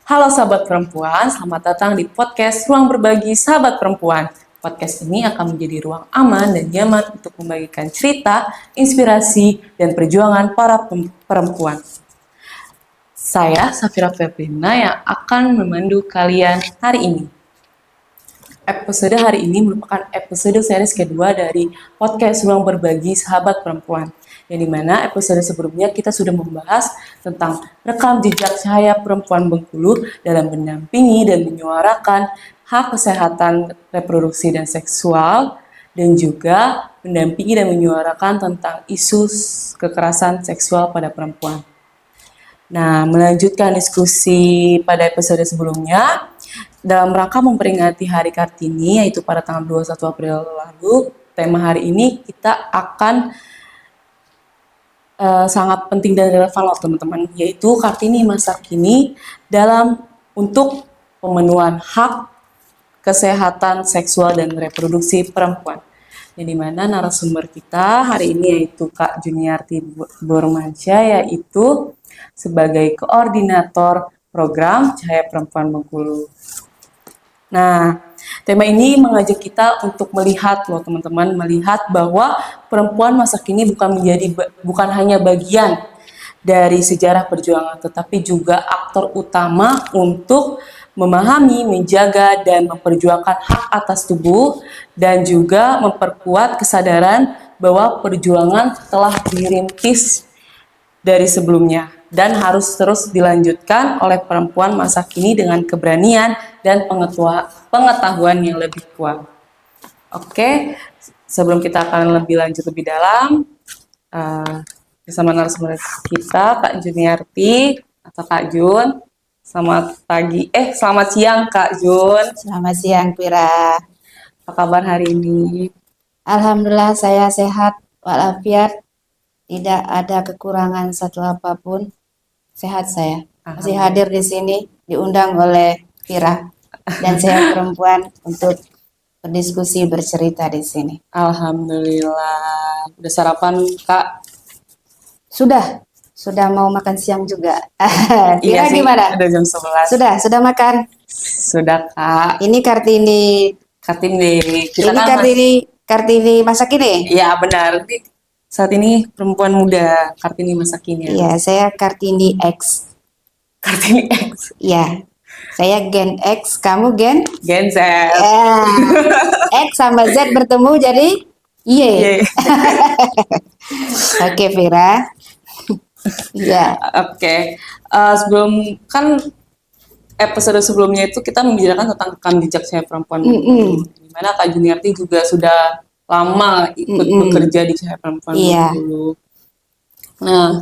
Halo sahabat perempuan, selamat datang di podcast Ruang Berbagi Sahabat Perempuan. Podcast ini akan menjadi ruang aman dan nyaman untuk membagikan cerita, inspirasi, dan perjuangan para perempuan. Saya Safira Febrina yang akan memandu kalian hari ini. Episode hari ini merupakan episode series kedua dari podcast Ruang Berbagi Sahabat Perempuan. Yang dimana episode sebelumnya kita sudah membahas tentang rekam jejak cahaya perempuan Bengkulu dalam mendampingi dan menyuarakan hak kesehatan reproduksi dan seksual, dan juga mendampingi dan menyuarakan tentang isu kekerasan seksual pada perempuan. Nah, melanjutkan diskusi pada episode sebelumnya, dalam rangka memperingati Hari Kartini, yaitu pada tanggal 21 April lalu, tema hari ini kita akan sangat penting dan relevan loh teman-teman, yaitu Kartini masa kini untuk pemenuhan hak kesehatan seksual dan reproduksi perempuan. Yang dimana narasumber kita hari ini yaitu Kak Juniarti Bormansyah, yaitu sebagai koordinator program Cahaya Perempuan Bengkulu. Nah, tema ini mengajak kita untuk melihat loh teman-teman, melihat bahwa perempuan masa kini bukan hanya bagian dari sejarah perjuangan, tetapi juga aktor utama untuk memahami, menjaga, dan memperjuangkan hak atas tubuh, dan juga memperkuat kesadaran bahwa perjuangan telah dirintis dari sebelumnya dan harus terus dilanjutkan oleh perempuan masa kini dengan keberanian dan pengetahuan yang lebih kuat. Oke, sebelum kita akan lebih lanjut lebih dalam, bersama narasumber kita Kak Juniarti atau Kak Jun. Selamat siang Kak Jun. Selamat siang Pira. Apa kabar hari ini? Alhamdulillah saya sehat walafiat, tidak ada kekurangan satu apapun. Sehat saya. Masih hadir di sini diundang oleh Pira dan saya perempuan untuk berdiskusi bercerita di sini. Alhamdulillah. Udah sarapan Kak? Sudah mau makan siang juga. Pira Iya sih, gimana? udah jam 11. Sudah makan? Sudah Kak. Ini Kartini. Kita ini kan Kartini masa kini? Iya benar. Saat ini perempuan muda Kartini masa kini. Iya, saya Kartini X. Kartini X. Iya. Saya Gen X, kamu Gen Z. Ya. X sama Z bertemu jadi Y. Oke, Vera. Ya. Oke. Sebelum kan episode sebelumnya itu kita membicarakan tentang rekam jejak cahaya perempuan. Dimana Kak Juniarti juga sudah lama ikut bekerja di Cahaya Perempuan dulu. Nah,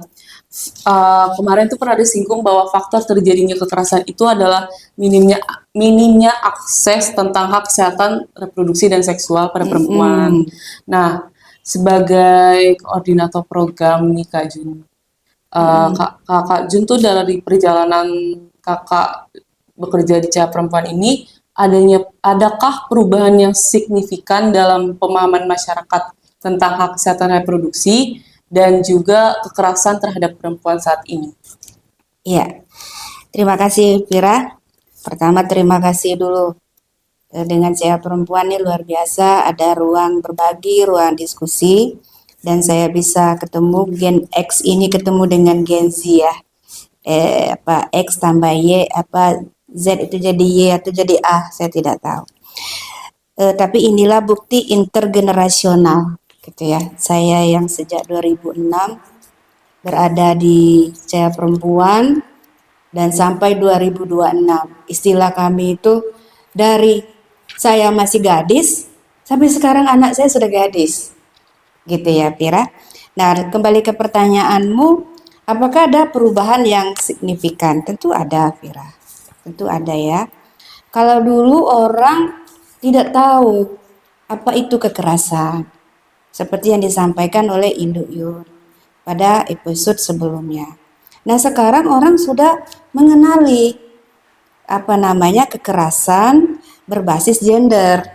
kemarin tuh pernah disinggung bahwa faktor terjadinya kekerasan itu adalah minimnya akses tentang hak kesehatan reproduksi dan seksual pada perempuan. Nah, sebagai koordinator program nih Kak Jun, Kak Jun tuh dari perjalanan kakak bekerja di Cahaya Perempuan ini, adakah perubahan yang signifikan dalam pemahaman masyarakat tentang hak kesehatan reproduksi dan juga kekerasan terhadap perempuan saat ini? Iya, terima kasih Vira. Pertama terima kasih dulu dengan Cahaya Perempuan ini luar biasa, ada ruang berbagi, ruang diskusi, dan saya bisa ketemu Gen X ini ketemu dengan Gen Z ya. X tambah Y, Z itu jadi Y atau jadi A, saya tidak tahu. Tapi inilah bukti intergenerasional gitu ya. Saya yang sejak 2006 berada di Cahaya Perempuan dan sampai 2026. Istilah kami itu dari saya masih gadis sampai sekarang anak saya sudah gadis. Gitu ya, Pira. Nah, kembali ke pertanyaanmu, apakah ada perubahan yang signifikan? Tentu ada, Pira. Tentu ada ya. Kalau dulu orang tidak tahu apa itu kekerasan, seperti yang disampaikan oleh Induk Yun pada episode sebelumnya. Nah, sekarang orang sudah mengenali kekerasan berbasis gender,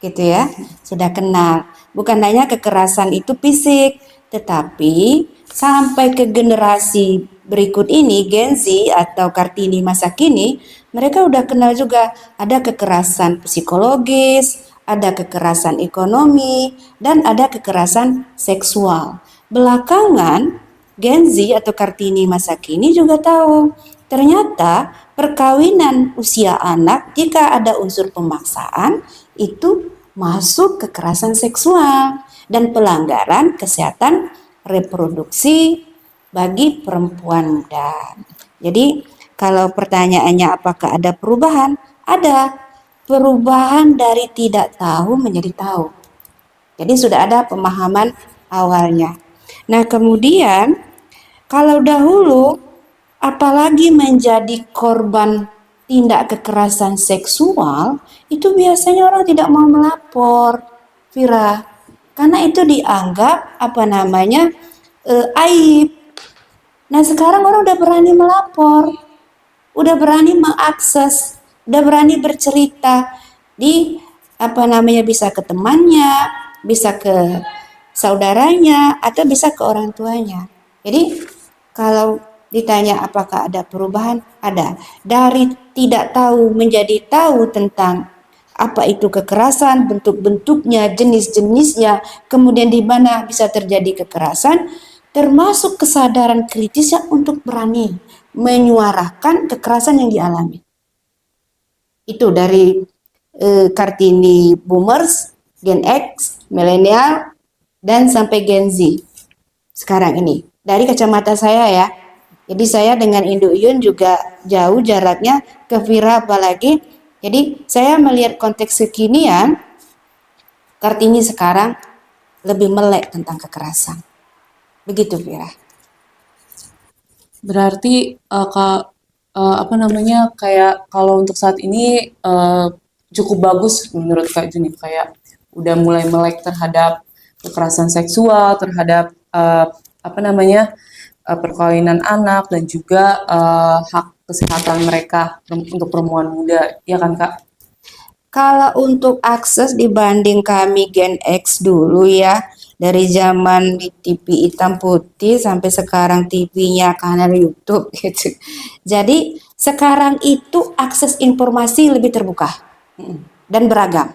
gitu ya. Sudah kenal. Bukan hanya kekerasan itu fisik, tetapi sampai ke generasi berikut ini, Gen Z atau Kartini masa kini, mereka udah kenal juga ada kekerasan psikologis, ada kekerasan ekonomi, dan ada kekerasan seksual. Belakangan, Gen Z atau Kartini masa kini juga tahu ternyata perkawinan usia anak jika ada unsur pemaksaan itu masuk kekerasan seksual dan pelanggaran kesehatan reproduksi bagi perempuan muda. Jadi kalau pertanyaannya apakah ada perubahan? Ada perubahan dari tidak tahu menjadi tahu. Jadi sudah ada pemahaman awalnya. Nah kemudian kalau dahulu apalagi menjadi korban tindak kekerasan seksual, itu biasanya orang tidak mau melapor, Vira. Karena itu dianggap aib. Nah sekarang orang udah berani melapor, udah berani mengakses, udah berani bercerita di bisa ke temannya, bisa ke saudaranya, atau bisa ke orang tuanya. Jadi kalau ditanya apakah ada perubahan, ada. Dari tidak tahu menjadi tahu tentang apa itu kekerasan, bentuk-bentuknya, jenis-jenisnya, kemudian di mana bisa terjadi kekerasan, termasuk kesadaran kritisnya untuk berani menyuarakan kekerasan yang dialami. Itu dari Kartini Boomers, Gen X, Milenial, dan sampai Gen Z sekarang ini. Dari kacamata saya ya. Jadi saya dengan Indo Yun juga jauh jaraknya, ke Vira apalagi. Jadi saya melihat konteks kekinian, Kartini sekarang lebih melek tentang kekerasan. Begitu Vira. Berarti kayak kalau untuk saat ini cukup bagus menurut Kak Juni, kayak udah mulai melek terhadap kekerasan seksual, terhadap perkawinan anak, dan juga hak kesehatan mereka untuk perempuan muda, ya kan Kak? Kalau untuk akses dibanding kami Gen X dulu ya, dari zaman di TV hitam putih sampai sekarang TV-nya kanal YouTube gitu. Jadi sekarang itu akses informasi lebih terbuka dan beragam.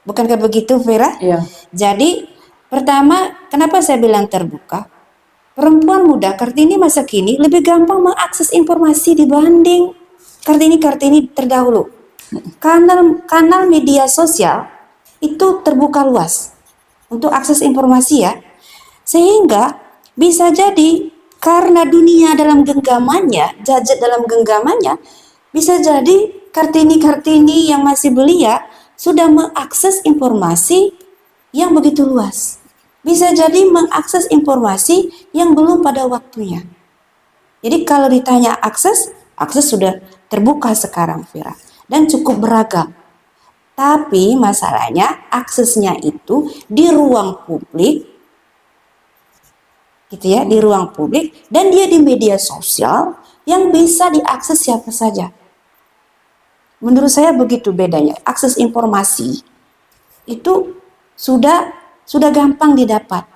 Bukankah begitu Vera? Iya. Jadi pertama, kenapa saya bilang terbuka? Perempuan muda Kartini masa kini lebih gampang mengakses informasi dibanding Kartini terdahulu. Kanal media sosial itu terbuka luas untuk akses informasi ya. Sehingga bisa jadi karena dunia dalam genggamannya, gadget dalam genggamannya, bisa jadi Kartini yang masih belia sudah mengakses informasi yang begitu luas. Bisa jadi mengakses informasi yang belum pada waktunya. Jadi kalau ditanya akses sudah terbuka sekarang Vira. Dan cukup beragam. Tapi masalahnya aksesnya itu di ruang publik, gitu ya, di ruang publik, dan dia di media sosial yang bisa diakses siapa saja. Menurut saya begitu bedanya. Akses informasi itu sudah gampang didapat.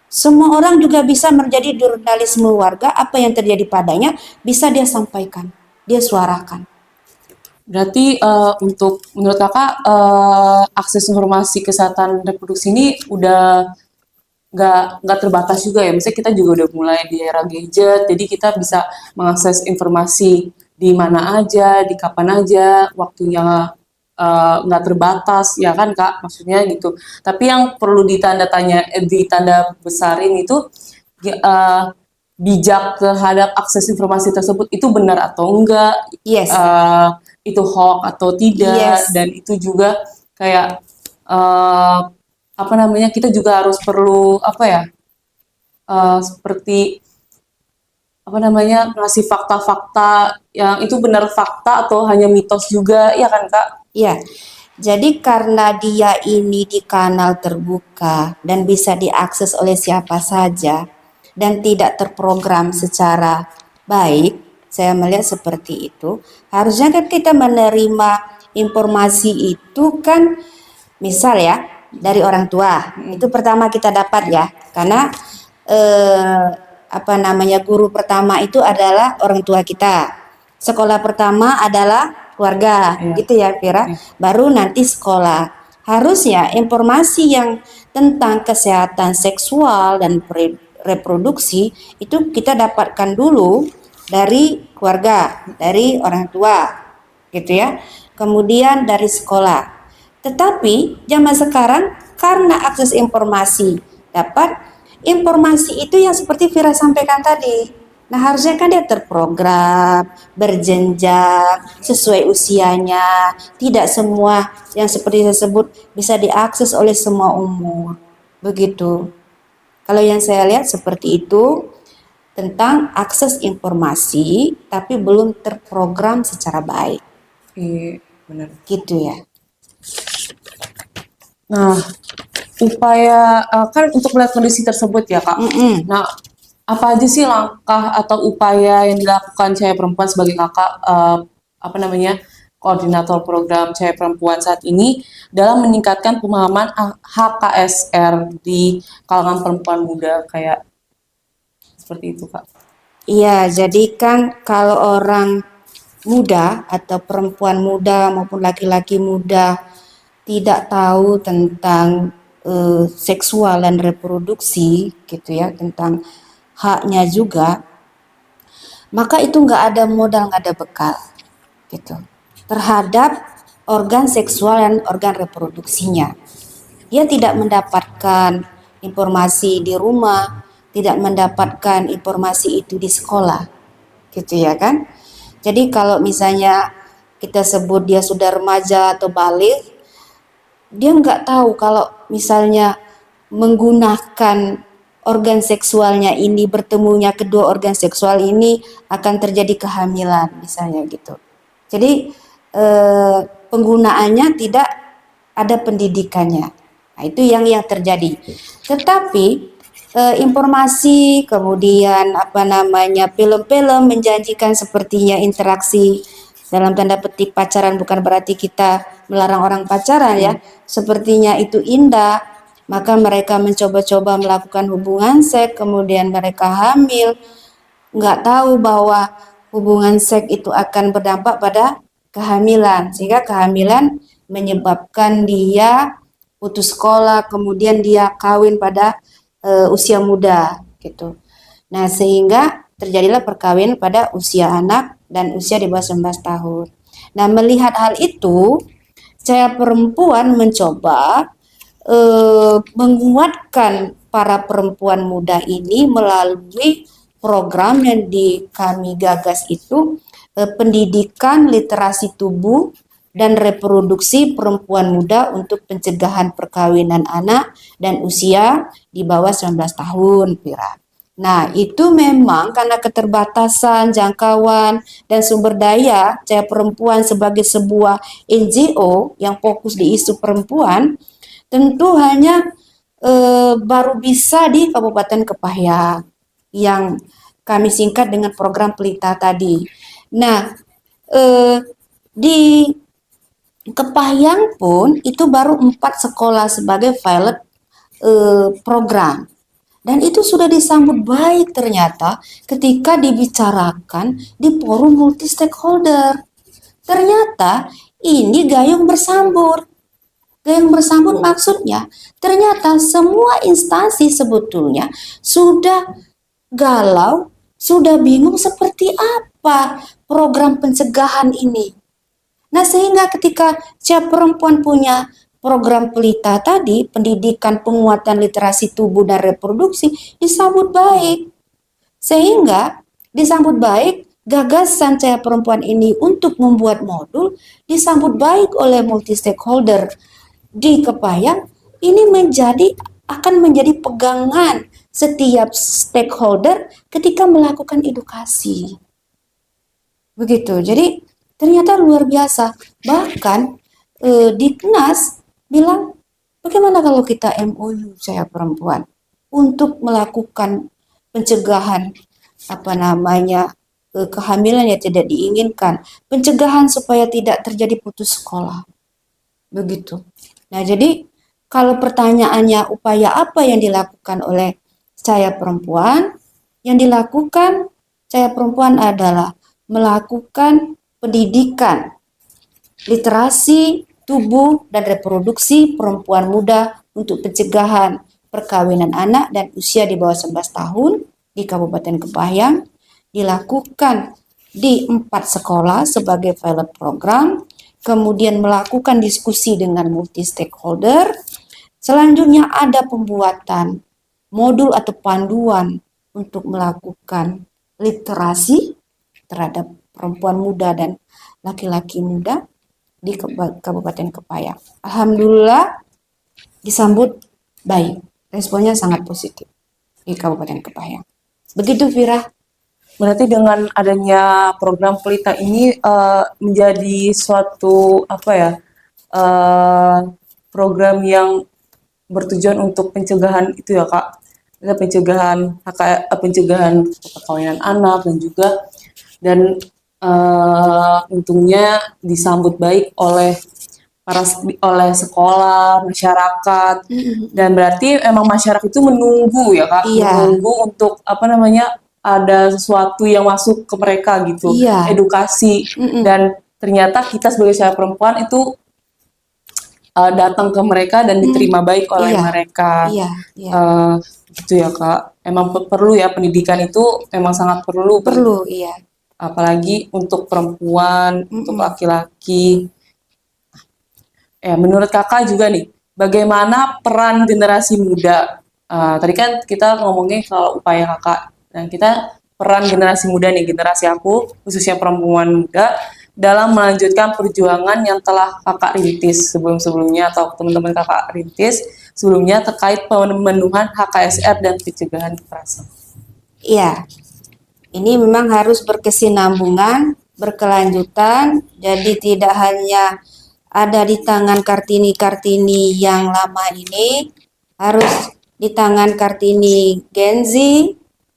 Semua orang juga bisa menjadi jurnalisme warga, apa yang terjadi padanya bisa dia sampaikan, dia suarakan. Berarti untuk menurut Kakak akses informasi kesehatan reproduksi ini udah nggak terbatas juga ya. Misalnya kita juga udah mulai di era gadget, jadi kita bisa mengakses informasi di mana aja, di kapan aja, waktunya nggak terbatas, ya kan Kak? Maksudnya gitu. Tapi yang perlu ditanda besarin itu bijak terhadap akses informasi tersebut itu benar atau enggak, Yes. Itu hoax atau tidak, Yes. dan itu juga kayak kita juga harus perlu seperti ngasih fakta-fakta yang itu benar fakta atau hanya mitos juga, ya kan Kak? Iya. Jadi karena dia ini di kanal terbuka dan bisa diakses oleh siapa saja dan tidak terprogram secara baik, saya melihat seperti itu. Harusnya kan kita menerima informasi itu kan, misal ya, dari orang tua. Itu pertama kita dapat ya. Karena guru pertama itu adalah orang tua kita. Sekolah pertama adalah keluarga, Iya. gitu ya Vira. Iya. Baru nanti sekolah. Harusnya informasi yang tentang kesehatan seksual dan reproduksi itu kita dapatkan dulu dari keluarga, dari orang tua, gitu ya. Kemudian dari sekolah. Tetapi zaman sekarang karena akses informasi dapat, informasi itu yang seperti Vira sampaikan tadi. Nah, harusnya kan dia terprogram, berjenjang, sesuai usianya. Tidak semua yang seperti saya sebut bisa diakses oleh semua umur. Begitu. Kalau yang saya lihat seperti itu tentang akses informasi, tapi belum terprogram secara baik. Iya, benar. Gitu ya. Nah, upaya kan untuk melihat kondisi tersebut ya Kak. Nah, apa aja sih langkah atau upaya yang dilakukan cewek perempuan sebagai kakak koordinator program cewek perempuan saat ini dalam meningkatkan pemahaman HKSR di kalangan perempuan muda kayak seperti itu Kak? Iya, jadi kan kalau orang muda atau perempuan muda maupun laki-laki muda tidak tahu tentang seksual dan reproduksi gitu ya, tentang haknya juga, maka itu nggak ada modal, nggak ada bekal gitu terhadap organ seksual dan organ reproduksinya. Dia tidak mendapatkan informasi di rumah, tidak mendapatkan informasi itu di sekolah, gitu ya kan? Jadi kalau misalnya kita sebut dia sudah remaja atau balik, dia nggak tahu kalau misalnya menggunakan organ seksualnya ini, bertemunya kedua organ seksual ini akan terjadi kehamilan misalnya gitu. Jadi penggunaannya tidak ada pendidikannya. Nah, itu yang terjadi. Tetapi informasi kemudian film-film menjanjikan sepertinya interaksi dalam tanda petik pacaran, bukan berarti kita melarang orang pacaran ya. Sepertinya itu indah, maka mereka mencoba-coba melakukan hubungan seks, kemudian mereka hamil, nggak tahu bahwa hubungan seks itu akan berdampak pada kehamilan, sehingga kehamilan menyebabkan dia putus sekolah, kemudian dia kawin pada usia muda gitu. Nah, sehingga terjadilah perkawinan pada usia anak dan usia di bawah 19 tahun. Nah, melihat hal itu, saya perempuan mencoba menguatkan para perempuan muda ini melalui program yang kami gagas itu pendidikan literasi tubuh dan reproduksi perempuan muda untuk pencegahan perkawinan anak dan usia di bawah 19 tahun, Pira. Nah, itu memang karena keterbatasan jangkauan dan sumber daya saya perempuan sebagai sebuah NGO yang fokus di isu perempuan, tentu hanya baru bisa di Kabupaten Kepahyang yang kami singkat dengan program Pelita tadi. Nah, di Kepahyang pun itu baru 4 sekolah sebagai pilot program. Dan itu sudah disambut baik ternyata ketika dibicarakan di forum multi stakeholder. Ternyata ini gayung bersambut. Gayung bersambut maksudnya ternyata semua instansi sebetulnya sudah galau, sudah bingung seperti apa program pencegahan ini. Nah, sehingga ketika siap perempuan punya program Pelita tadi, pendidikan penguatan literasi tubuh dan reproduksi, disambut baik. Sehingga disambut baik, gagasan saya perempuan ini untuk membuat modul disambut baik oleh multi stakeholder di Kepahyang. Ini akan menjadi pegangan setiap stakeholder ketika melakukan edukasi. Begitu. Jadi ternyata luar biasa. Bahkan di KNAS bilang, bagaimana kalau kita MOU saya perempuan untuk melakukan pencegahan kehamilan yang tidak diinginkan, pencegahan supaya tidak terjadi putus sekolah. Begitu. Nah, jadi kalau pertanyaannya upaya apa yang dilakukan oleh saya perempuan, yang dilakukan saya perempuan adalah melakukan pendidikan literasi tubuh dan reproduksi perempuan muda untuk pencegahan perkawinan anak dan usia di bawah 11 tahun di Kabupaten Kepahyang dilakukan di 4 sekolah sebagai pilot program, kemudian melakukan diskusi dengan multi stakeholder. Selanjutnya ada pembuatan modul atau panduan untuk melakukan literasi terhadap perempuan muda dan laki-laki muda di Kabupaten Kepahyang. Alhamdulillah disambut baik, responnya sangat positif di Kabupaten Kepahyang. Begitu Vira. Berarti dengan adanya program Pelita ini menjadi suatu program yang bertujuan untuk pencegahan itu ya Kak, pencegahan perkawinan anak dan untungnya disambut baik oleh sekolah, masyarakat, dan berarti emang masyarakat itu menunggu ya Kak, menunggu untuk ada sesuatu yang masuk ke mereka gitu, edukasi, dan ternyata kita sebagai saya perempuan itu datang ke mereka dan diterima baik oleh mereka, gitu ya Kak. Emang perlu ya, pendidikan itu emang sangat perlu, apalagi untuk perempuan, untuk laki-laki. Menurut Kakak juga nih, bagaimana peran generasi muda? Tadi kan kita ngomongin kalau upaya Kakak, dan kita peran generasi muda nih, generasi aku, khususnya perempuan muda, dalam melanjutkan perjuangan yang telah Kakak rintis sebelum-sebelumnya atau teman-teman Kakak rintis sebelumnya terkait pemenuhan HKSR dan pencegahan kekerasan. Iya, ini memang harus berkesinambungan, berkelanjutan, jadi tidak hanya ada di tangan Kartini-Kartini yang lama ini, harus di tangan Kartini Gen Z,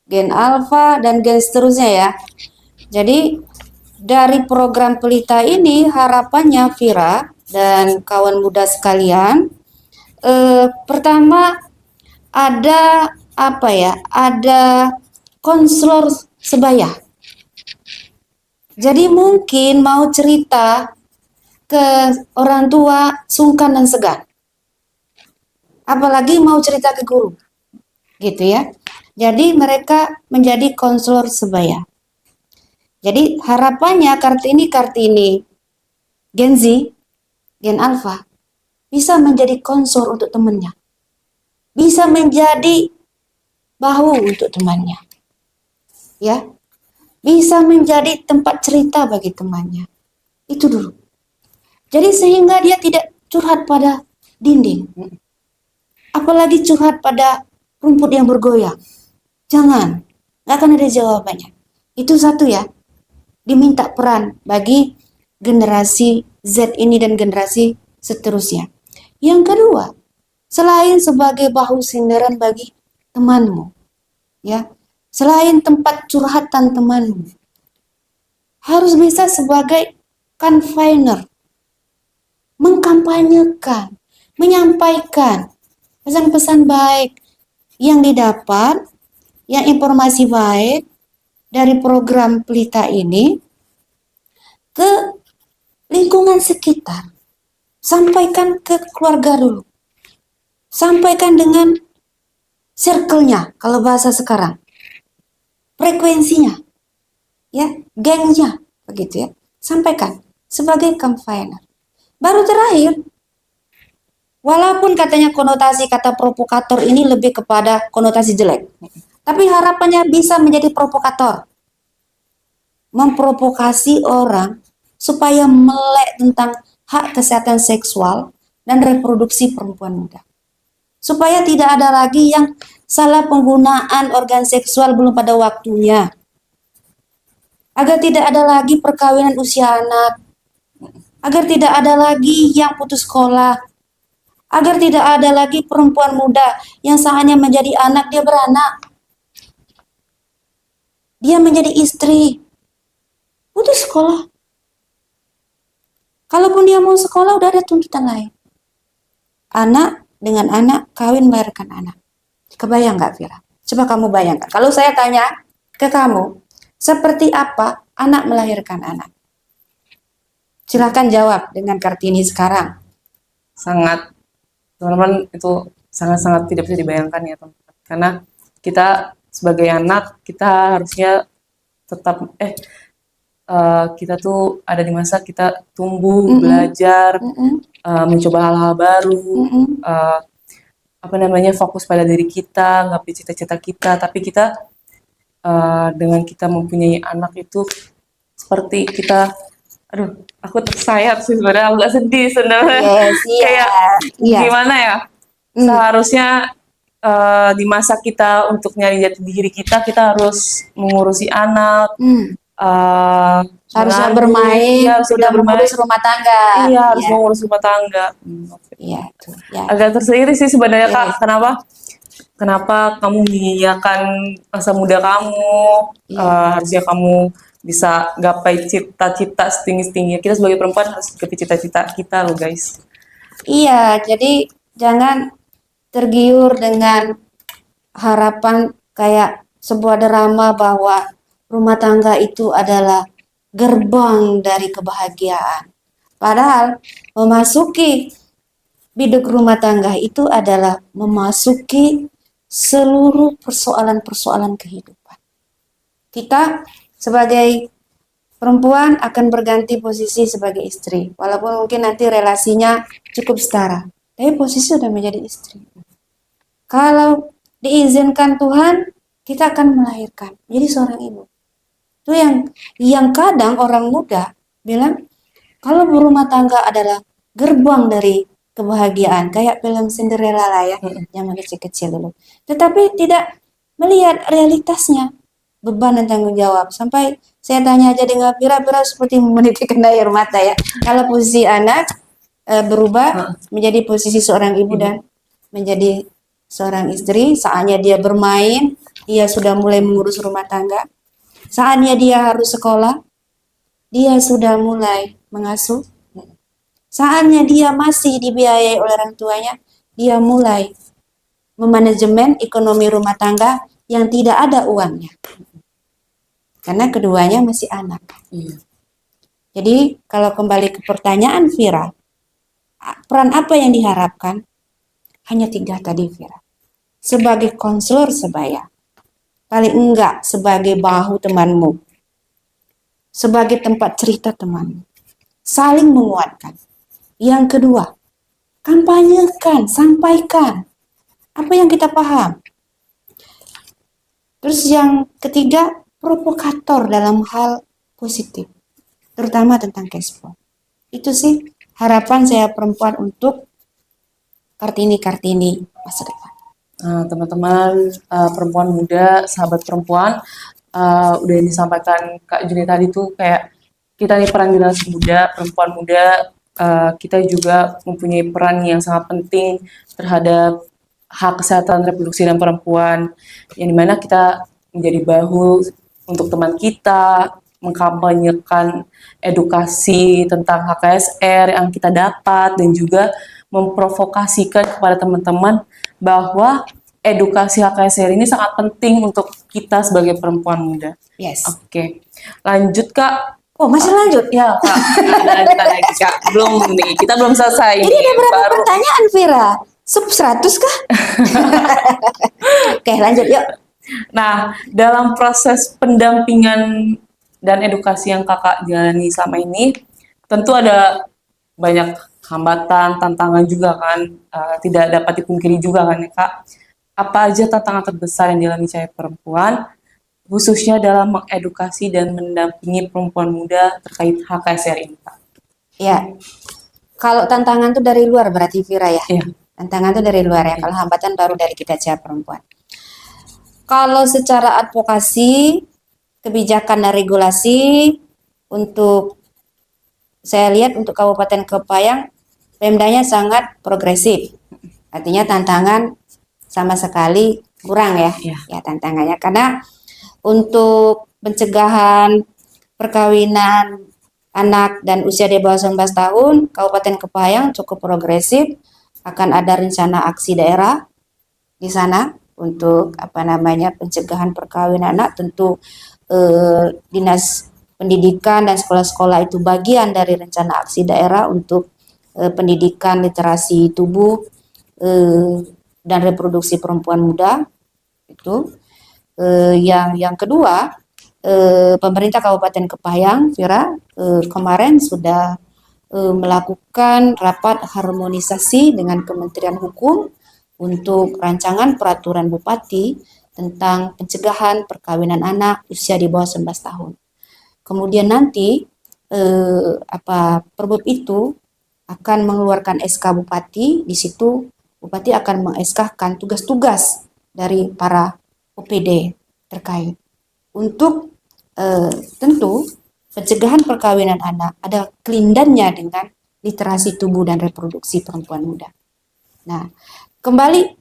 Gen Alpha, dan Gen seterusnya ya. Jadi dari program Pelita ini harapannya Vira dan kawan muda sekalian, pertama ada ada konselor sebaya. Jadi mungkin mau cerita ke orang tua sungkan dan segan. Apalagi mau cerita ke guru. Gitu ya. Jadi mereka menjadi konselor sebaya. Jadi harapannya Kartini Gen Z, Gen Alpha bisa menjadi konselor untuk temannya. Bisa menjadi bahu untuk temannya. Ya. Bisa menjadi tempat cerita bagi temannya. Itu dulu. Jadi sehingga dia tidak curhat pada dinding. Apalagi curhat pada rumput yang bergoyang. Jangan. Nggak akan ada jawabannya. Itu satu ya. Diminta peran bagi generasi Z ini dan generasi seterusnya. Yang kedua, selain sebagai bahu sindiran bagi temanmu, ya, selain tempat curhatan temanmu, harus bisa sebagai convener, mengkampanyekan, menyampaikan pesan-pesan baik yang didapat, yang informasi baik dari program Pelita ini ke lingkungan sekitar. Sampaikan ke keluarga dulu. Sampaikan dengan circle-nya, kalau bahasa sekarang. Frekuensinya, ya, gengnya, begitu ya. Sampaikan sebagai campaigner. Baru terakhir, walaupun katanya konotasi kata provokator ini lebih kepada konotasi jelek, tapi harapannya bisa menjadi provokator. Memprovokasi orang supaya melek tentang hak kesehatan seksual dan reproduksi perempuan muda. Supaya tidak ada lagi yang salah penggunaan organ seksual belum pada waktunya. Agar tidak ada lagi perkawinan usia anak. Agar tidak ada lagi yang putus sekolah. Agar tidak ada lagi perempuan muda yang saatnya menjadi anak, dia beranak. Dia menjadi istri. Putus sekolah. Kalaupun dia mau sekolah, udah ada tuntutan lain. Anak dengan anak, kawin melahirkan anak. Kebayang nggak, Vira? Coba kamu bayangkan, kalau saya tanya ke kamu, seperti apa anak melahirkan anak? Silahkan jawab dengan Kartini sekarang. Sangat, teman-teman, itu sangat-sangat tidak bisa dibayangkan ya teman-teman. Karena kita sebagai anak, kita harusnya tetap kita tuh ada di masa kita tumbuh, belajar, mencoba hal-hal baru, fokus pada diri kita, ngapain cita-cita kita, tapi kita dengan kita mempunyai anak itu seperti kita, aduh, aku tersayat sih sebenarnya, agak sedih sebenarnya. Yes, iya. Kayak Iya. gimana ya? Seharusnya di masa kita untuk nyari jati diri kita harus mengurusi anak, Harusnya mengandung, bermain, iya, sudah mengurus rumah tangga. Iya, harus mengurus rumah tangga. Iya, tuh. Ya. Agak terseiris sih sebenarnya, Kak. Yes. Kenapa kamu menyanyiakan masa muda kamu? Harusnya kamu bisa gapai cita-cita setinggi-tingginya. Kita sebagai perempuan harus gapai cita-cita kita loh, guys. Iya, jadi jangan tergiur dengan harapan kayak sebuah drama bahwa rumah tangga itu adalah gerbang dari kebahagiaan. Padahal memasuki biduk rumah tangga itu adalah memasuki seluruh persoalan-persoalan kehidupan. Kita sebagai perempuan akan berganti posisi sebagai istri, walaupun mungkin nanti relasinya cukup setara, tapi posisi sudah menjadi istri. Kalau diizinkan Tuhan, kita akan melahirkan, jadi seorang ibu. Itu yang kadang orang muda bilang, kalau berumah tangga adalah gerbang dari kebahagiaan, kayak film Cinderella lah ya, zaman kecil-kecil dulu. Tetapi tidak melihat realitasnya, beban dan tanggung jawab. Sampai saya tanya aja dengan Vira seperti menitikkan air mata ya. Kalau posisi anak berubah menjadi posisi seorang ibu dan menjadi seorang istri, saatnya dia bermain, dia sudah mulai mengurus rumah tangga. Saatnya dia harus sekolah, dia sudah mulai mengasuh. Saatnya dia masih dibiayai oleh orang tuanya, dia mulai memanajemen ekonomi rumah tangga yang tidak ada uangnya. Karena keduanya masih anak. Jadi kalau kembali ke pertanyaan Vira, peran apa yang diharapkan? Hanya 3 tadi, Vira. Sebagai konselor sebaya, paling enggak sebagai bahu temanmu, sebagai tempat cerita temanmu, saling menguatkan. Yang kedua, kampanyekan, sampaikan apa yang kita paham. Terus yang ketiga, provokator dalam hal positif, terutama tentang cash flow. Itu sih harapan saya perempuan untuk Kartini masa depan. Teman-teman perempuan muda, sahabat perempuan, udah yang disampaikan Kak Juni tadi tuh kayak kita nih peran generasi muda, perempuan muda, kita juga mempunyai peran yang sangat penting terhadap hak kesehatan reproduksi dan perempuan, yang dimana kita menjadi bahu untuk teman kita, mengkampanyekan edukasi tentang HKSR yang kita dapat, dan juga memprovokasikan kepada teman-teman bahwa edukasi HKSR ini sangat penting untuk kita sebagai perempuan muda. Yes. Oke. Lanjut, Kak. Oh, masih lanjut? Ya, Kak. Ada lanjutan lagi, Kak. Belum nih, kita belum selesai. Ini ada berapa pertanyaan, Vira? 100 kah? Oke, lanjut yuk. Nah, dalam proses pendampingan dan edukasi yang Kakak jalani selama ini, tentu ada banyak hambatan, tantangan juga kan, tidak dapat dipungkiri juga kan ya, Kak. Apa aja tantangan terbesar yang dialami cewek perempuan, khususnya dalam mengedukasi dan mendampingi perempuan muda terkait HKSR ini, Kak? Ya, kalau tantangan itu dari luar berarti Vira ya? Iya. Tantangan itu dari luar ya, kalau hambatan baru dari kita cewek perempuan. Kalau secara advokasi, kebijakan dan regulasi, untuk saya lihat untuk Kabupaten Kepayang, Pemdanya sangat progresif. Artinya tantangan sama sekali kurang ya, ya tantangannya. Karena untuk pencegahan perkawinan anak dan usia di bawah 19 tahun, Kabupaten Kepayang cukup progresif. Akan ada rencana aksi daerah di sana untuk pencegahan perkawinan anak. Tentu Dinas Pendidikan dan sekolah-sekolah itu bagian dari rencana aksi daerah untuk pendidikan literasi tubuh dan reproduksi perempuan muda. Itu yang kedua, pemerintah Kabupaten Kepayang, Vira, kemarin sudah melakukan rapat harmonisasi dengan Kementerian Hukum untuk rancangan peraturan Bupati tentang pencegahan perkawinan anak usia di bawah 19 tahun. Kemudian nanti Perbub itu akan mengeluarkan SK Bupati. Di situ Bupati akan meng-SK-kan tugas-tugas dari para OPD terkait untuk tentu pencegahan perkawinan anak ada kelindannya dengan literasi tubuh dan reproduksi perempuan muda. Nah, kembali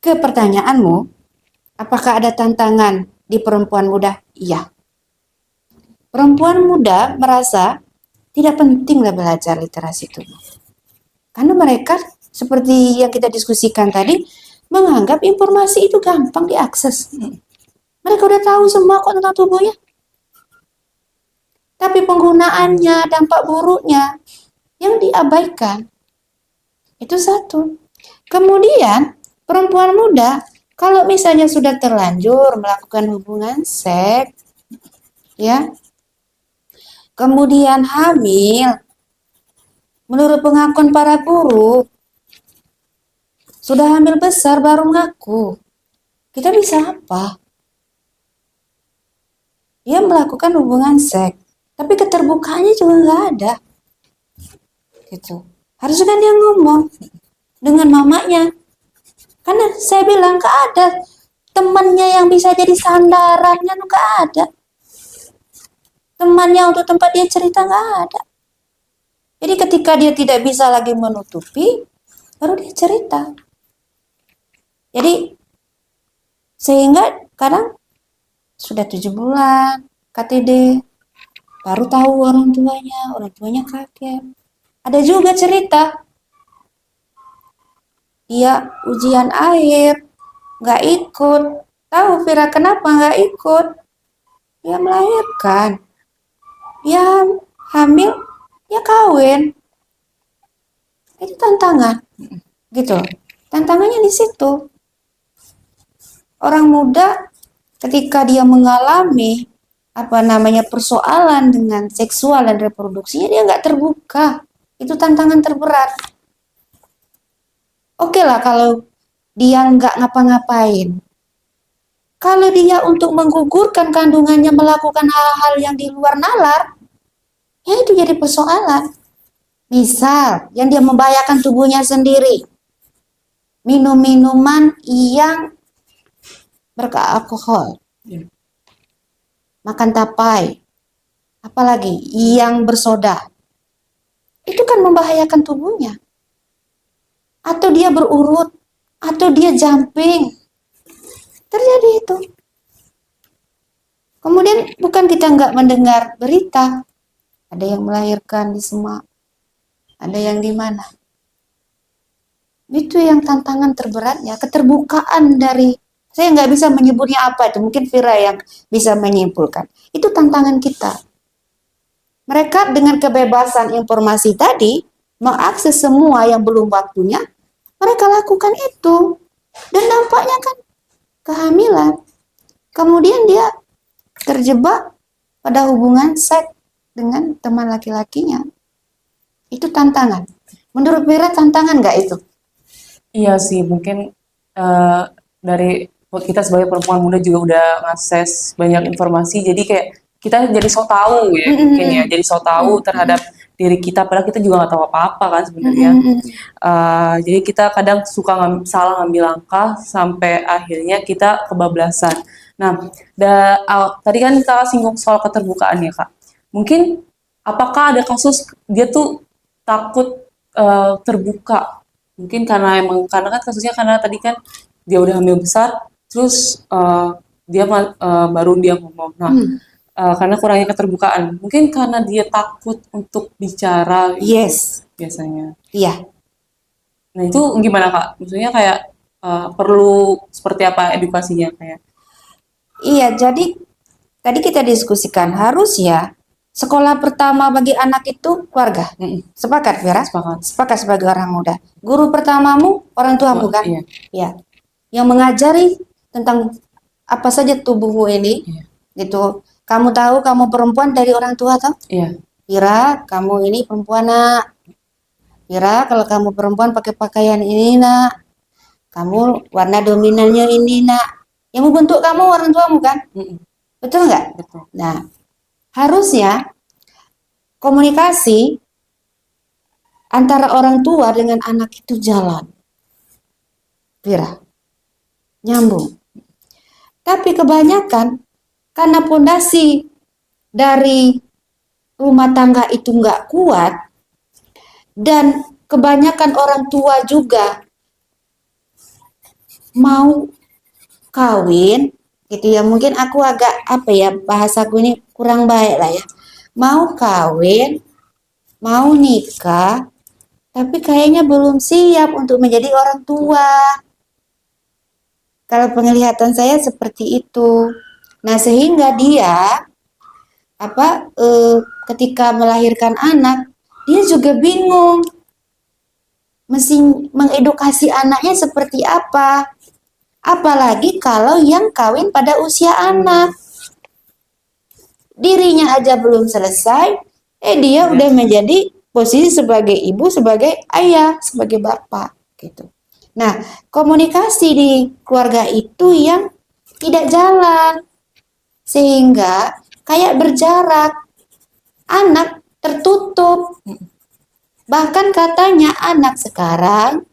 ke pertanyaanmu, apakah ada tantangan di perempuan muda? Iya. Perempuan muda merasa tidak pentinglah belajar literasi tubuh. Karena mereka, seperti yang kita diskusikan tadi, menganggap informasi itu gampang diakses. Mereka udah tahu semua kok tentang tubuhnya. Tapi penggunaannya, dampak buruknya yang diabaikan. Itu satu. Kemudian, perempuan muda, kalau misalnya sudah terlanjur melakukan hubungan seks, ya, kemudian hamil, menurut pengakuan para guru, sudah hamil besar baru mengaku. Kita bisa apa? Dia melakukan hubungan seks, tapi keterbukaannya juga nggak ada. Gitu. Harusnya kan dia ngomong dengan mamanya. Karena saya bilang nggak ada temannya yang bisa jadi sandarannya, nggak ada. Temannya untuk tempat dia cerita nggak ada. Jadi ketika dia tidak bisa lagi menutupi, baru dia cerita. Jadi sehingga kadang sudah 7 bulan KTD, baru tahu orang tuanya kaget. Ada juga cerita, dia ujian akhir, nggak ikut. Tahu Vira kenapa nggak ikut? Dia melahirkan, dia hamil, dia kawin. Itu tantangan, gitu. Tantangannya di situ. Orang muda ketika dia mengalami persoalan dengan seksual dan reproduksinya, dia nggak terbuka. Itu tantangan terberat. Oke lah kalau dia nggak ngapa-ngapain. Kalau dia untuk menggugurkan kandungannya melakukan hal-hal yang di luar nalar, ya itu jadi persoalan. Misal, yang dia membahayakan tubuhnya sendiri. Minum minuman yang beralkohol. Makan tapai. Apalagi yang bersoda. Itu kan membahayakan tubuhnya. Atau dia berurut, atau dia jumping. Terjadi itu. Kemudian bukan kita nggak mendengar berita. Ada yang melahirkan di Semak. Ada yang di mana. Itu yang tantangan terberatnya. Keterbukaan dari, saya nggak bisa menyebutnya apa itu. Mungkin Vira yang bisa menyimpulkan. Itu tantangan kita. Mereka dengan kebebasan informasi tadi, mengakses semua yang belum waktunya, mereka lakukan itu. Dan dampaknya kan kehamilan. Kemudian dia terjebak pada hubungan seks dengan teman laki-lakinya. Itu tantangan. Menurut Vira tantangan nggak itu? Iya sih, mungkin dari kita sebagai perempuan muda juga udah ngakses banyak informasi, jadi kayak kita jadi so tahu ya, mungkin ya, jadi so tahu terhadap diri kita, padahal kita juga nggak tahu apa-apa kan sebenarnya. Jadi kita kadang suka salah ngambil langkah sampai akhirnya kita kebablasan. Nah, tadi kan kita singgung soal keterbukaan ya Kak. Mungkin apakah ada kasus dia tuh takut terbuka? Mungkin karena kan kasusnya karena tadi kan dia udah hamil besar, terus dia baru dia ngomong. Nah, karena kurangnya keterbukaan. Mungkin karena dia takut untuk bicara. Yes. Biasanya. Iya. Nah itu gimana Kak? Maksudnya kayak perlu seperti apa edukasinya kayak? Iya, jadi tadi kita diskusikan harus ya sekolah pertama bagi anak itu keluarga. Sepakat, Vera? Sepakat. Sepakat sebagai orang muda. Guru pertamamu orang tuamu kan? Iya. Ya. Yang mengajari tentang apa saja tubuhmu ini, Iya. gitu. Kamu tahu kamu perempuan dari orang tua toh? Iya. Kira kamu ini perempuan nak. Kira kalau kamu perempuan pakai pakaian ini nak. Kamu warna dominannya ini nak. Yang membentuk kamu orang tuamu kan? Betul nggak? Betul. Nah, harusnya komunikasi antara orang tua dengan anak itu jalan. Vira, nyambung. Tapi kebanyakan karena pondasi dari rumah tangga itu nggak kuat dan kebanyakan orang tua juga mau kawin gitu ya, mungkin aku agak apa ya, bahasaku ini kurang baik lah ya, mau kawin mau nikah tapi kayaknya belum siap untuk menjadi orang tua. Kalau penglihatan saya seperti itu. Nah, sehingga dia ketika melahirkan anak dia juga bingung mesti mengedukasi anaknya seperti apa. Apalagi kalau yang kawin pada usia anak. Dirinya aja belum selesai, dia udah menjadi posisi sebagai ibu, sebagai ayah, sebagai bapak gitu. Nah, komunikasi di keluarga itu yang tidak jalan. Sehingga kayak berjarak. Anak tertutup. Bahkan katanya anak sekarang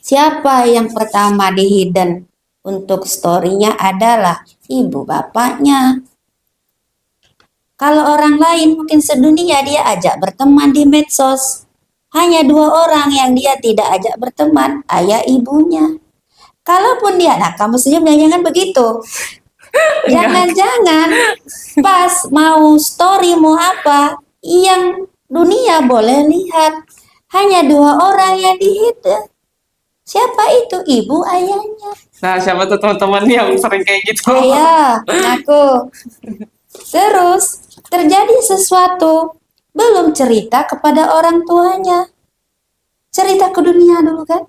siapa yang pertama di hidden untuk story-nya adalah ibu bapaknya. Kalau orang lain mungkin sedunia dia ajak berteman di medsos. Hanya 2 orang yang dia tidak ajak berteman, ayah ibunya. Kalaupun dia, nah kamu senyum jangan begitu. Jangan-jangan pas mau story mau apa, yang dunia boleh lihat. Hanya 2 orang yang di hidden. Siapa itu? Ibu ayahnya. Nah, siapa tuh teman-teman yang sering kayak gitu? Ayah, aku. Terus terjadi sesuatu, belum cerita kepada orang tuanya. Cerita ke dunia dulu kan?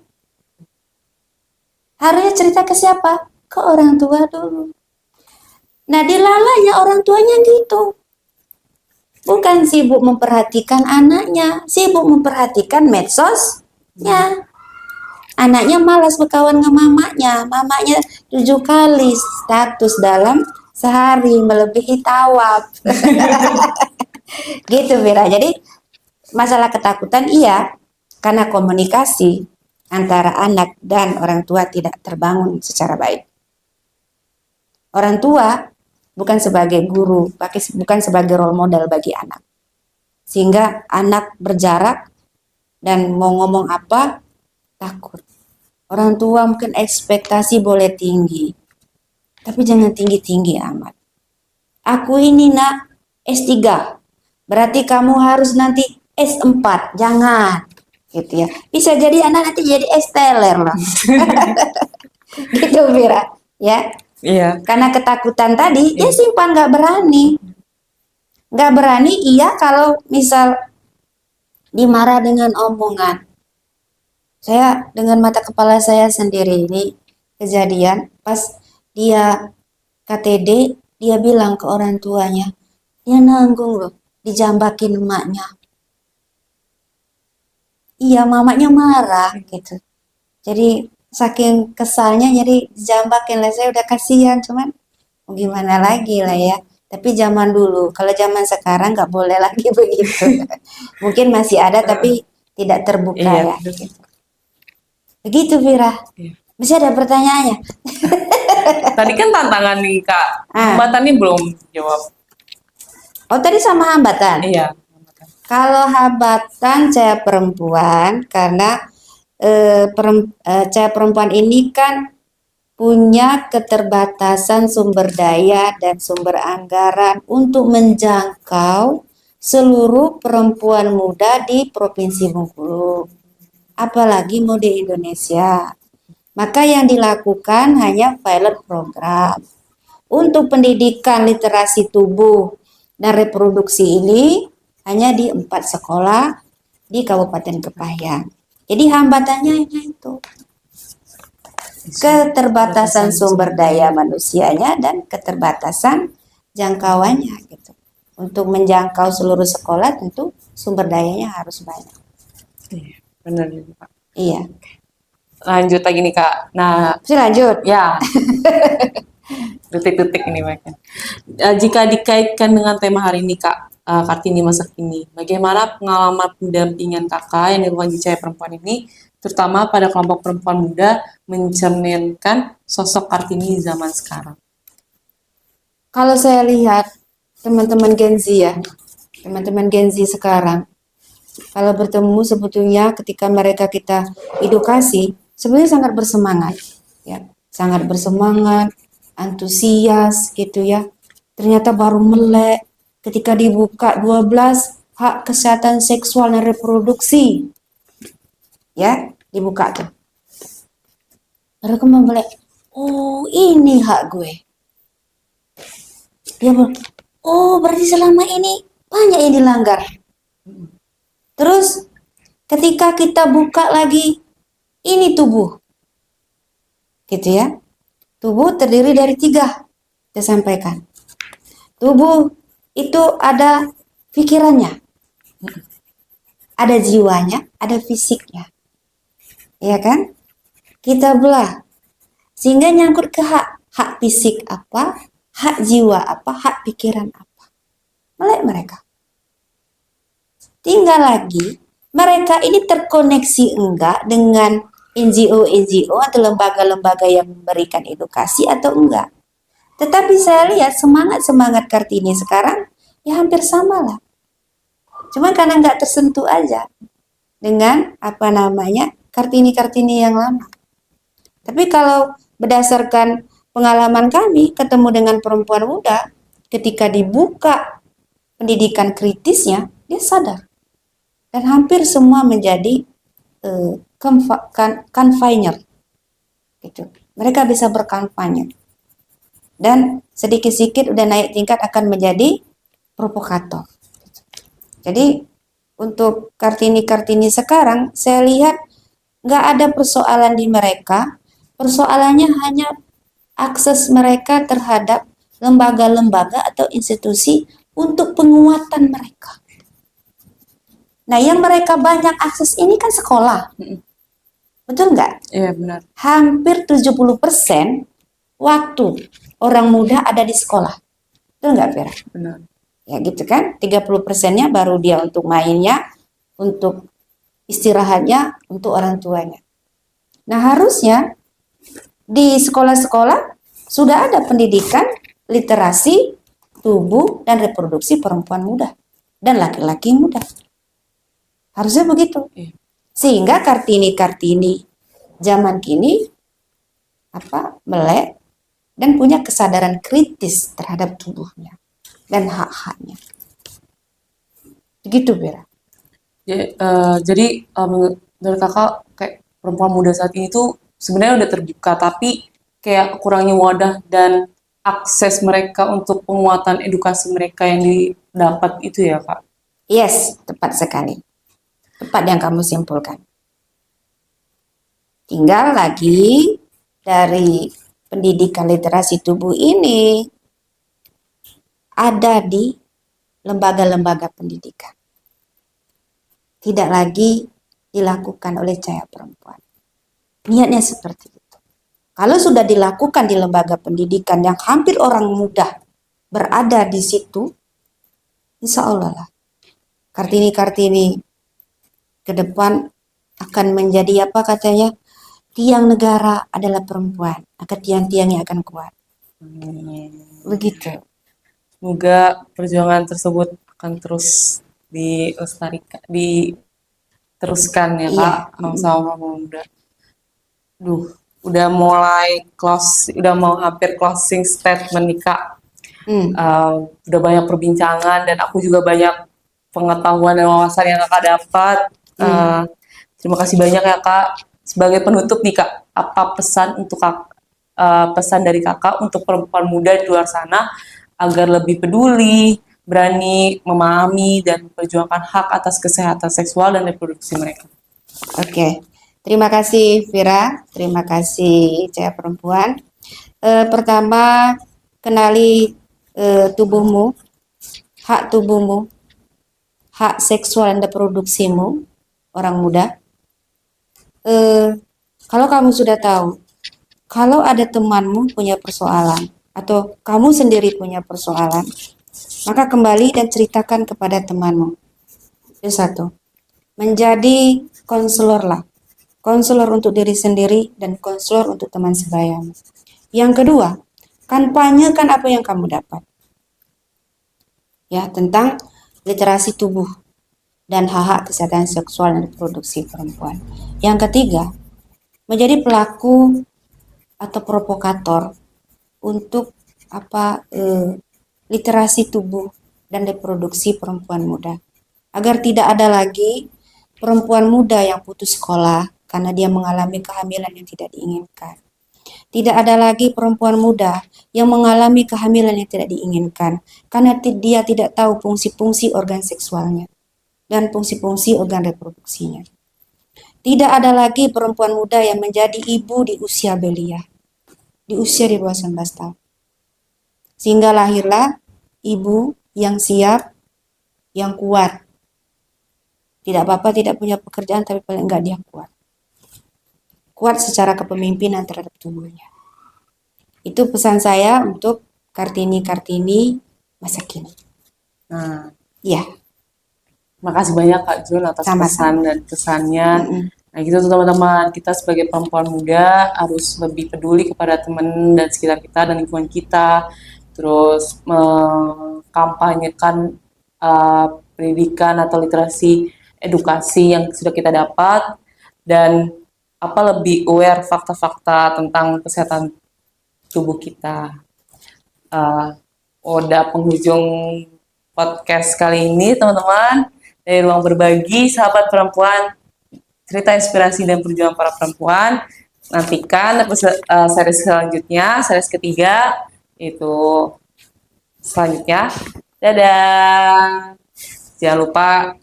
Harusnya cerita ke siapa? Ke orang tua dulu. Nah, dilalanya orang tuanya gitu. Bukan sibuk memperhatikan anaknya, sibuk memperhatikan medsosnya. Anaknya malas berkawan dengan mamanya. Mamanya 7 kali status dalam sehari, melebihi tawaf. Gitu, Vira. Jadi masalah ketakutan iya, karena komunikasi antara anak dan orang tua tidak terbangun secara baik. Orang tua bukan sebagai guru, bukan sebagai role model bagi anak. Sehingga anak berjarak dan mau ngomong apa, takut. Orang tua mungkin ekspektasi boleh tinggi, tapi jangan tinggi-tinggi amat. Aku ini nak S3, berarti kamu harus nanti S4, jangan. Gitu ya. Bisa jadi anak nanti jadi S-teler loh. Gitu, Vira. Ya. Iya. Karena ketakutan tadi, dia simpan nggak berani. Nggak berani iya kalau misal dimarah dengan omongan. Saya dengan mata kepala saya sendiri ini kejadian pas dia KTD, dia bilang ke orang tuanya, dia nanggung loh, dijambakin emaknya. Iya, mamanya marah gitu. Jadi saking kesalnya jadi dijambakin lah, saya udah kasihan, cuman mau gimana lagi lah ya. Tapi zaman dulu, kalau zaman sekarang nggak boleh lagi begitu. Mungkin masih ada tapi tidak terbuka ya. Gitu. Begitu, Vira. Bisa ada pertanyaannya? Tadi kan tantangan nih, Kak. Hambatan nih belum jawab. Oh, tadi sama hambatan? Iya. Kalau hambatan saya perempuan, karena saya perempuan ini kan punya keterbatasan sumber daya dan sumber anggaran untuk menjangkau seluruh perempuan muda di Provinsi Bengkulu. Apalagi mau di Indonesia. Maka yang dilakukan hanya pilot program. Untuk pendidikan literasi tubuh dan reproduksi ini hanya di 4 sekolah di Kabupaten Kepahyang. Jadi hambatannya hanya itu. Keterbatasan sumber daya manusianya dan keterbatasan jangkauannya gitu. Untuk menjangkau seluruh sekolah tentu sumber dayanya harus banyak. Iya, benar ya, Kak. Iya. Lanjut lagi nih, Kak. Nah, Lanjut. ya, detik-detik ini mereka. Jika dikaitkan dengan tema hari ini, Kak, Kartini masa kini, bagaimana pengalaman pendampingan Kakak yang dilakukan di Cahaya Perempuan ini, terutama pada kelompok perempuan muda, mencerminkan sosok Kartini di zaman sekarang? Kalau saya lihat teman-teman Gen Z ya, teman-teman Gen Z sekarang, kalau bertemu sebetulnya ketika mereka kita edukasi, sebenarnya sangat bersemangat, ya, sangat bersemangat, antusias gitu ya. Ternyata baru melek ketika dibuka 12 hak kesehatan seksual dan reproduksi, ya, dibuka tuh. Mereka melek, oh ini hak gue. Dia bilang, oh berarti selama ini banyak yang dilanggar. Terus ketika kita buka lagi, ini tubuh, gitu ya. Tubuh terdiri dari 3, kita sampaikan. Tubuh itu ada pikirannya, ada jiwanya, ada fisiknya, ya kan? Kita belah, sehingga nyangkut ke hak fisik apa, hak jiwa apa, hak pikiran apa. Melek mereka. Tinggal lagi, mereka ini terkoneksi enggak dengan NGO atau lembaga-lembaga yang memberikan edukasi atau enggak. Tetapi saya lihat semangat-semangat Kartini sekarang ya hampir sama lah. Cuma karena nggak tersentuh aja dengan apa namanya Kartini-Kartini yang lama. Tapi kalau berdasarkan pengalaman kami ketemu dengan perempuan muda, ketika dibuka pendidikan kritisnya, dia sadar. Dan hampir semua menjadi convener. Gitu. Mereka bisa berkampanye. Dan sedikit-sedikit udah naik tingkat akan menjadi provokator. Jadi untuk Kartini-Kartini sekarang saya lihat nggak ada persoalan di mereka, persoalannya hanya akses mereka terhadap lembaga-lembaga atau institusi untuk penguatan mereka. Nah yang mereka banyak akses ini kan sekolah, betul nggak? Iya, benar. Hampir 70% waktu orang muda ada di sekolah, betul nggak Vera? Benar. Ya gitu kan, 30%-nya baru dia untuk mainnya, untuk istirahatnya, untuk orang tuanya. Nah harusnya di sekolah-sekolah sudah ada pendidikan literasi tubuh dan reproduksi perempuan muda dan laki-laki muda. Harusnya begitu. Sehingga Kartini-Kartini zaman kini melek dan punya kesadaran kritis terhadap tubuhnya dan hak-haknya. Begitu, Vera. Jadi menurut Kakak kayak perempuan muda saat ini tuh sebenarnya udah terbuka, tapi kayak kurangnya wadah dan akses mereka untuk penguatan edukasi mereka yang didapat itu ya, Kak? Yes, tepat sekali. Tepat yang kamu simpulkan. Tinggal lagi dari pendidikan literasi tubuh ini ada di lembaga-lembaga pendidikan. Tidak lagi dilakukan oleh Cahaya Perempuan. Niatnya seperti itu. Kalau sudah dilakukan di lembaga pendidikan yang hampir orang muda berada di situ, insya Allah lah Kartini-Kartini ke depan akan menjadi apa katanya, tiang negara adalah perempuan, maka tiang-tiangnya akan kuat. Begitu. Semoga perjuangan tersebut akan terus dilestarikan, diteruskan ya, Kak, sama muda. Udah mulai udah mau hampir closing statement nih, Kak. Udah banyak perbincangan dan aku juga banyak pengetahuan dan wawasan yang Kakak dapat. Terima kasih banyak ya, Kak. Sebagai penutup nih, Kak, apa pesan untuk pesan dari kakak untuk perempuan muda di luar sana agar lebih peduli, berani memahami dan memperjuangkan hak atas kesehatan seksual dan reproduksi mereka. Oke, terima kasih Vira, terima kasih Cahaya Perempuan. Pertama, kenali tubuhmu, hak tubuhmu, hak seksual dan reproduksimu, orang muda. Kalau kamu sudah tahu, kalau ada temanmu punya persoalan atau kamu sendiri punya persoalan, maka kembali dan ceritakan kepada temanmu. Itu satu. Menjadi konselor lah. Konselor untuk diri sendiri dan konselor untuk teman sebayamu. Yang kedua, kampanyekan apa yang kamu dapat. Ya, tentang literasi tubuh dan hak-hak kesehatan seksual dan reproduksi perempuan. Yang ketiga, menjadi pelaku atau provokator untuk literasi tubuh dan reproduksi perempuan muda. Agar tidak ada lagi perempuan muda yang putus sekolah karena dia mengalami kehamilan yang tidak diinginkan. Tidak ada lagi perempuan muda yang mengalami kehamilan yang tidak diinginkan karena dia tidak tahu fungsi-fungsi organ seksualnya dan fungsi-fungsi organ reproduksinya. Tidak ada lagi perempuan muda yang menjadi ibu di usia belia, di usia di bawah 19 tahun. Sehingga lahirlah ibu yang siap, yang kuat. Tidak apa-apa tidak punya pekerjaan, tapi paling enggak dia kuat. Kuat secara kepemimpinan terhadap tubuhnya. Itu pesan saya untuk Kartini-Kartini masa kini. Nah, Ya, makasih banyak Kak Jun atas sama-sama. pesan dan kesannya. Nah gitu tuh teman-teman, kita sebagai perempuan muda harus lebih peduli kepada teman dan sekitar kita dan lingkungan kita. Terus mengkampanyekan pendidikan atau literasi edukasi yang sudah kita dapat dan lebih aware fakta-fakta tentang kesehatan tubuh kita. Udah penghujung podcast kali ini teman-teman, dari Ruang Berbagi sahabat perempuan, cerita inspirasi dan perjuangan para perempuan. Nantikan series selanjutnya, series ketiga itu selanjutnya. Dadah. Jangan lupa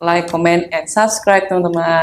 like, comment, and subscribe teman-teman.